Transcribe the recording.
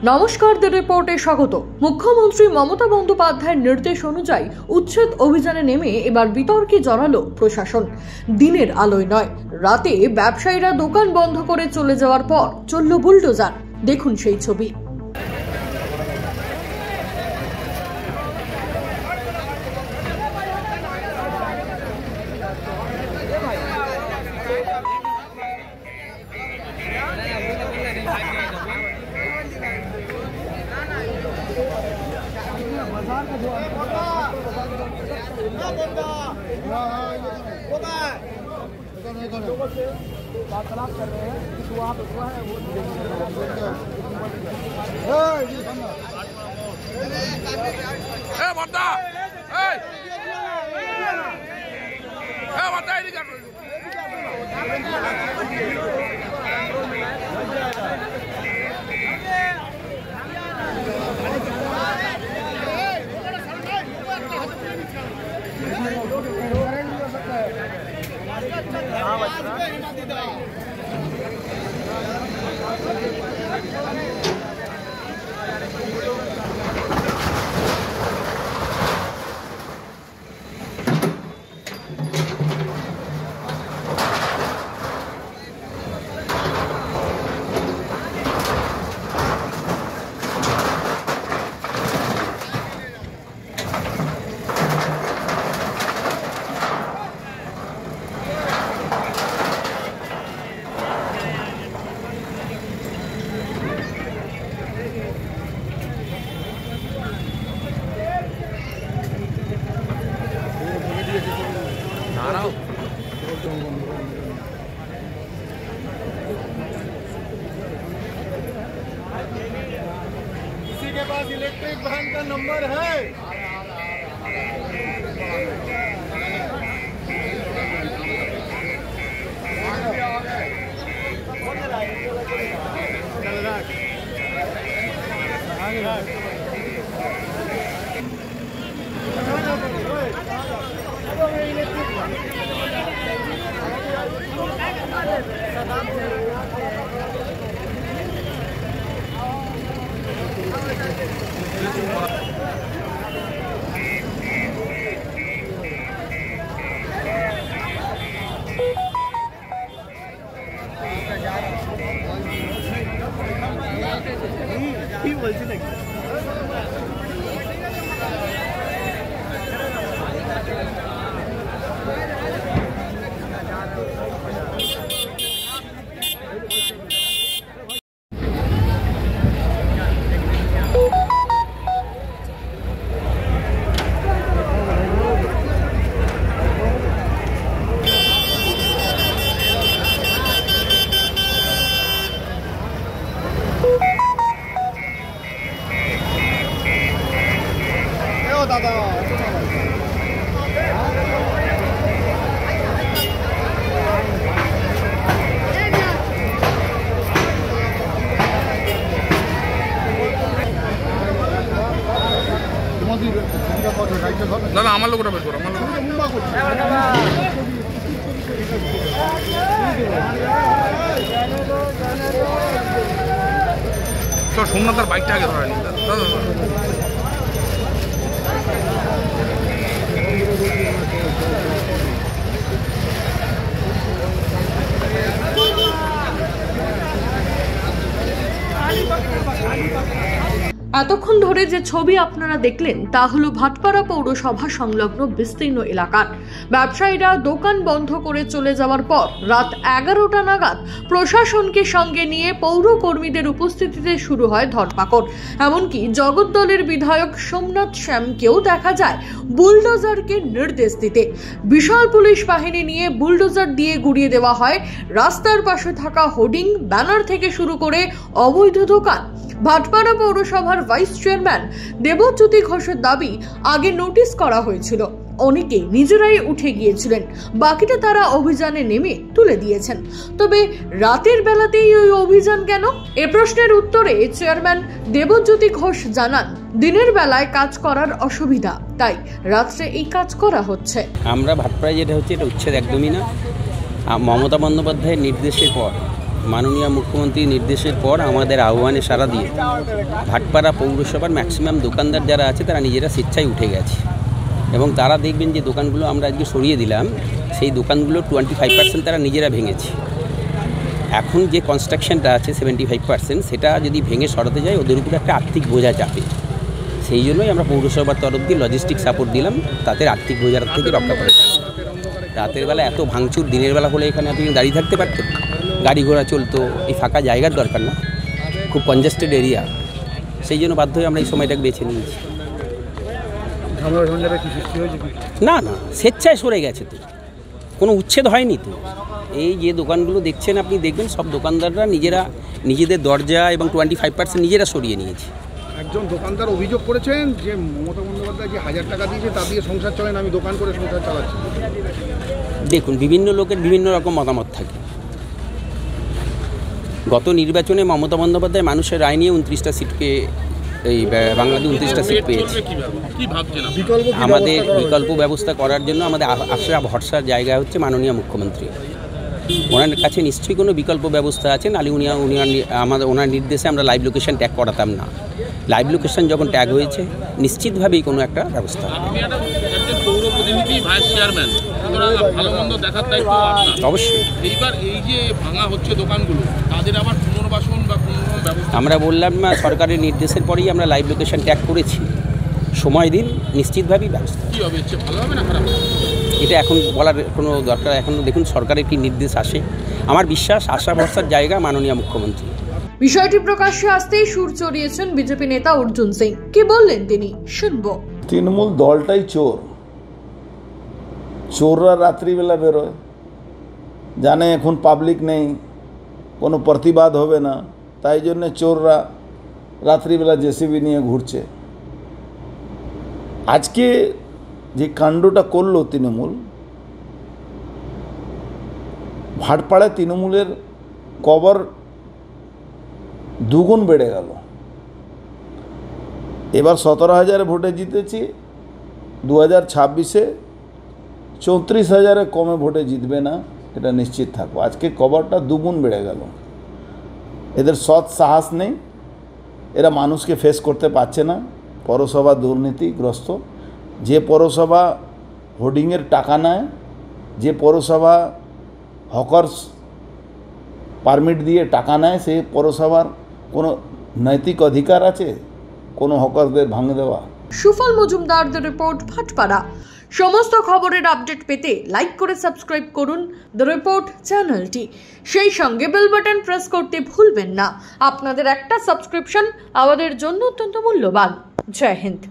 নমস্কার, দ্য রিপোর্টে স্বাগত। মুখ্যমন্ত্রী মমতা বন্দ্যোপাধ্যায়ের নির্দেশ অনুযায়ী উচ্ছেদ অভিযানে নেমে এবার বিতর্কে জড়ালো প্রশাসন। দিনের আলোয় নয়, রাতে ব্যবসায়ীরা দোকান বন্ধ করে চলে যাওয়ার পর চলল বুলডোজার। দেখুন সেই ছবি। वार्तालाप कर रहे हैं कि वहाँ पे हुआ है वो किसी के पास इलेक्ट्रिक वैन का नंबर है? দাদা আমার লোকটা বের করো, আমার তো সোমনাথের বাইকটা আগে ধরা নি দাদা। এতক্ষণ ধরে যে ছবি আপনারা দেখলেন তা হলো ভাটপাড়া পৌরসভা সংলগ্ন বিস্তীর্ণ এলাকার ব্যবসায়ীরা দোকান বন্ধ করে চলে যাওয়ার পর রাত 11টা নাগাদ প্রশাসনকে সঙ্গে নিয়ে পৌর কর্মীদের উপস্থিতিতে শুরু হয় ধরপাকড়। এমনকি জগদ্দলের বিধায়ক সোমনাথ শ্যামকেও দেখা যায় বুলডোজারকে নির্দেশ দিতে। বিশাল পুলিশ বাহিনী নিয়ে বুলডোজার দিয়ে গুড়িয়ে দেওয়া হয় রাস্তার পাশে থাকা হোর্ডিং, ব্যানার থেকে শুরু করে অবৈধ দোকান। ভাটপাড়া পৌরসভার ভাইস চেয়ারম্যান দেবজ্যোতি ঘোষের দাবি, আগে নোটিশ করা হয়েছিল, অনেকে নিজেরাই উঠে গিয়েছিলেন, বাকিটা তারা অভিযানে নেমে তুলে দিয়েছেন। তবে রাতের বেলাতেই ওই অভিযান কেন? এ প্রশ্নের উত্তরে চেয়ারম্যান দেবজ্যোতি ঘোষ জানান, দিনের বেলায় কাজ করার অসুবিধা, তাই রাত্রে এই কাজ করা হচ্ছে। আমরা ভাটপাড়ায় যেটা হচ্ছে, এটা উচ্ছেদ একদমই না। মমতা বন্দ্যোপাধ্যায়ের নির্দেশের পর মাননীয় মুখ্যমন্ত্রীর নির্দেশের পর আমাদের আহ্বানে সাড়া দিয়ে ভাটপাড়া পৌরসভার ম্যাক্সিমাম দোকানদার যারা আছে তারা নিজেরা স্বেচ্ছায় উঠে গেছে এবং তারা দেখবেন যে দোকানগুলো আমরা আজকে সরিয়ে দিলাম সেই দোকানগুলো 25% তারা নিজেরা ভেঙেছে। এখন যে কনস্ট্রাকশনটা আছে 75% সেটা যদি ভেঙে সরাতে যায় ওদের উপরে একটা আর্থিক বোঝা চাপে। সেই জন্যই আমরা পৌরসভার তরফ দিয়ে লজিস্টিক সাপোর্ট দিলাম তাদের আর্থিক বোঝার থেকে রক্ষা করে। রাতের বেলা এত ভাঙচুর, দিনের বেলা হলে এখানে আপনি দাঁড়িয়ে থাকতে পারতেন, গাড়ি ঘোড়া চলতো, এই ফাঁকা জায়গার দরকার না, খুব কনজেস্টেড এরিয়া, সেই জন্য বাধ্য হয়ে আমরা এই সময়টাকে বেছে নিয়েছি। না না, স্বেচ্ছায় সরে গেছে তো, কোনো উচ্ছেদ হয়নি তো। এই যে দোকানগুলো দেখছেন আপনি দেখবেন সব দোকানদাররা নিজেরা নিজেদের দরজা এবং 25% নিজেরা সরিয়ে নিয়েছে। একজন দোকানদার অভিযোগ করেছেন যে মমতা বন্দ্যোপাধ্যায় যে 1000 টাকা দিয়েছে তা দিয়ে সংসার চলেন, আমি দোকান করে সংসার চালাচ্ছি। দেখুন, বিভিন্ন লোকের বিভিন্ন রকম মতামত থাকে। গত নির্বাচনে মমতা বন্দ্যোপাধ্যায় মানুষের রায় নিয়ে 29টা সিট পেয়ে এই বাংলাদেশ 29টা সিট পেয়েছে। আমাদের বিকল্প ব্যবস্থা করার জন্য আমাদের আশা ভরসার জায়গা হচ্ছে মাননীয় মুখ্যমন্ত্রী। ওনার কাছে নিশ্চয়ই কোনো বিকল্প ব্যবস্থা আছে, নাহলে ওনার নির্দেশে আমরা লাইভ লোকেশন ট্যাগ করাতাম না। লাইভ লোকেশন যখন ট্যাগ হয়েছে নিশ্চিতভাবেই কোনো একটা ব্যবস্থা অবশ্যই। এইবার এই যে ভাঙা হচ্ছে দোকানগুলো, তাদের আবার পুনর্বাসন বা আমরা বললাম না, সরকারের নির্দেশের পরেই আমরা লাইভ লোকেশন ট্যাগ করেছি, সময় দিন, নিশ্চিতভাবেই ব্যবস্থা। কী হবে, ভালো হবে না খারাপ? এটা এখন বলার কোনো দরকার, এখন দেখুন সরকারের কি নির্দেশ আসে। আমার বিশ্বাস, আশা ভরসার জায়গা মাননীয় মুখ্যমন্ত্রী। বিষয়টি প্রকাশ্যে আসতেই সুর চড়িয়েছেন বিজেপি নেতা অর্জুন সিং। কি বললেন তিনি, শুনবো। তৃণমূল দলটাই চোর। চোররা রাত্রিবেলা বেরোয়, জানে এখন পাবলিক নেই, কোনো প্রতিবাদ হবে না, তাই জন্যে চোররা রাত্রিবেলা জেসিবি নিয়ে ঘুরছে। আজকে যে কাণ্ডটা করলো তৃণমূল, ভাটপাড়ায় তৃণমূলের কবর দুগুণ বেড়ে গেল। এবার 17,000 ভোটে জিতেছি, 2026-এ 34,000 কমে ভোটে জিতবে না, এটা নিশ্চিত থাকবো। আজকে কবরটা দুগুণ বেড়ে গেল। এদের সৎ সাহস নেই, এরা মানুষকে ফেস করতে পারছে না। পৌরসভা দুর্নীতিগ্রস্ত, যে পৌরসভা হোর্ডিংয়ের টাকা নেয়, যে পৌরসভা হকার্স পারমিট দিয়ে টাকা নেয়, সেই পৌরসভার কোনো নৈতিক অধিকার আছে কোনো হকারদের ভাঙে দেওয়া? সুফল মজুমদারদের রিপোর্ট, ভাটপাড়া। সমস্ত খবরের আপডেট পেতে লাইক করে সাবস্ক্রাইব করুন দ্য রিপোর্ট চ্যানেলটি। সেই সঙ্গে বেল বাটন প্রেস করতে ভুলবেন না। আপনাদের একটা সাবস্ক্রিপশন আমাদের জন্য অত্যন্ত মূল্যবান। জয় হিন্দ।